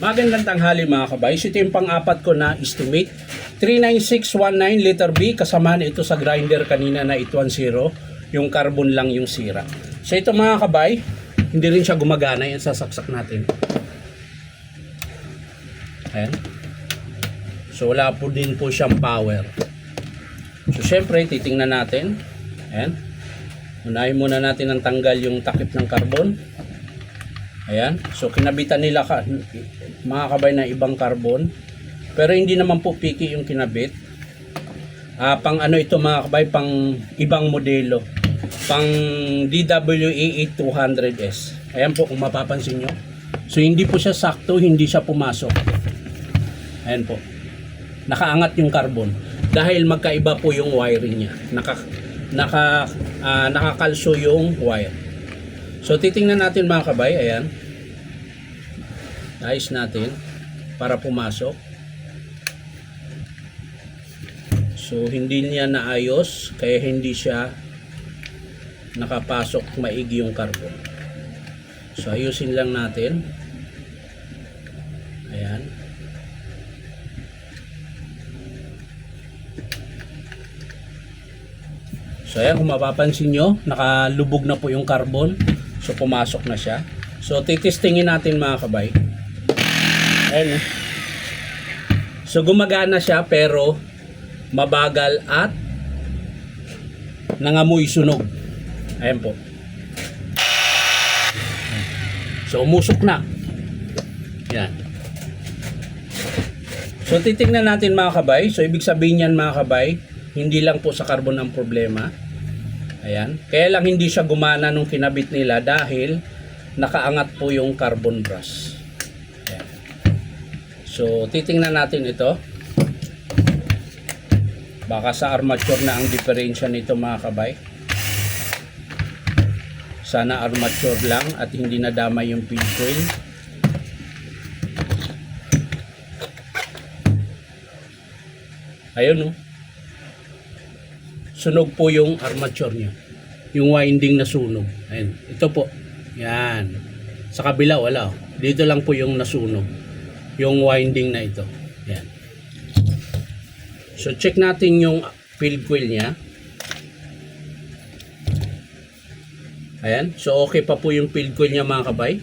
Magandang tanghali mga kabays. Ito yung pang-apat ko na estimate. 39619 letter B. Kasamahan ito sa grinder kanina na 810. Yung carbon lang yung sira. So ito mga kabay, hindi rin siya gumagana. Yan sasaksak natin. Ayan. So wala po din po siyang power. So syempre titingnan natin. Ayan. Unahin muna natin ang tanggal yung takip ng carbon. Ayan. So kinabitan nila mga kabay na ibang carbon. Pero hindi naman po piki yung kinabit. Pang ano ito mga kabay, pang ibang modelo. Pang DWE 8200S. Ayan po kung mapapansin nyo. So hindi po siya sakto, hindi siya pumasok. Ayan po. Nakaangat yung carbon. Dahil magkaiba po yung wiring niya. Nakakalso yung wire. So titingnan natin mga kabay, ayan. Ayos natin para pumasok. So hindi niya naayos kaya hindi siya nakapasok maigi yung carbon. So ayusin lang natin. Ayan. So ayan, kung mapapansin nyo, nakalubog na po yung carbon. So pumasok na siya. So titestingin natin mga kabay. Ayan. So gumagana siya pero mabagal at nangamoy sunog. Ayan po. So umusok na. Yan. So titingnan natin mga kabay. So ibig sabihin yan mga kabay, hindi lang po sa carbon ang problema. Ayan. Kaya lang hindi siya gumana nung kinabit nila dahil nakaangat po yung carbon brush. Ayan. So titingnan natin ito. Baka sa armature na ang diferensya nito mga kabay. Sana armature lang at hindi nadama yung feed coil. Ayun, no? Sunog po yung armature niya. Yung winding na sunog. Ayun. Ito po. Yan. Sa kabila wala. Dito lang po yung nasunog. Yung winding na ito. Yan. So check natin yung field coil niya. Ayan. So okay pa po yung field coil niya mga kabay.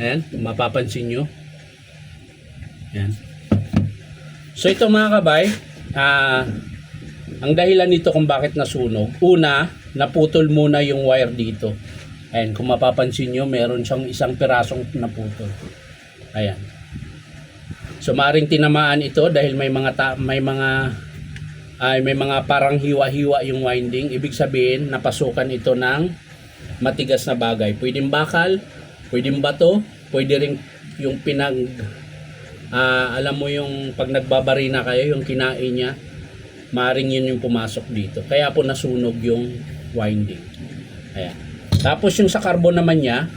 Ayan. Mapapansin nyo. Ayan. So ito mga kabay. Ang dahilan nito kung bakit nasunog. Una, naputol muna yung wire dito. Ayan. Kung mapapansin nyo, meron siyang isang pirasong naputol. Ayan. So maaring tinamaan ito dahil may mga parang hiwa-hiwa yung winding. Ibig sabihin napasukan ito ng matigas na bagay. Pwedeng bakal, pwedeng bato, pwede ring yung alam mo yung pag nagbabarina kayo, yung kinain niya, maaring yun yung pumasok dito. Kaya po nasunog yung winding. Ayan. Tapos yung sa carbon naman niya,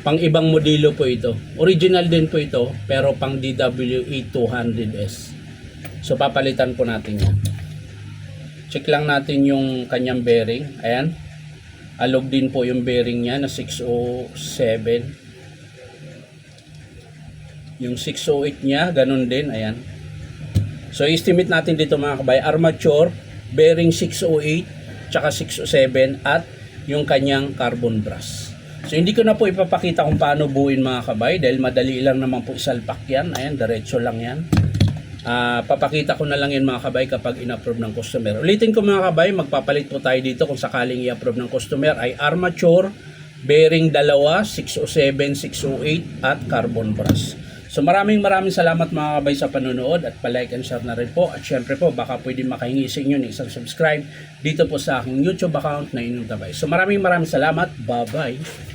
pang ibang modelo po ito. Original din po ito, pero pang DWE 200S. So papalitan po natin yan. Check lang natin yung kanyang bearing. Ayan. Alog din po yung bearing niya na 607. Yung 608 niya, ganun din. Ayan. So estimate natin dito mga kabay, armature, bearing 608, tsaka 607 at yung kanyang carbon brush. So hindi ko na po ipapakita kung paano buuin mga kabay dahil madali lang naman po isalpak yan. Ayan, diretso lang yan. Papakita ko na lang yan mga kabay kapag in-approve ng customer. Ulitin ko mga kabay, magpapalit po tayo dito kung sakaling i-approve ng customer ay armature, bearing dalawa, 607, 608 at carbon brush. So maraming salamat mga kabay sa panonood at pa-like and share na rin po. At syempre po baka pwede makahingi sa inyo ng isang subscribe dito po sa aking YouTube account na Inyong Tabay. So maraming salamat. Bye-bye.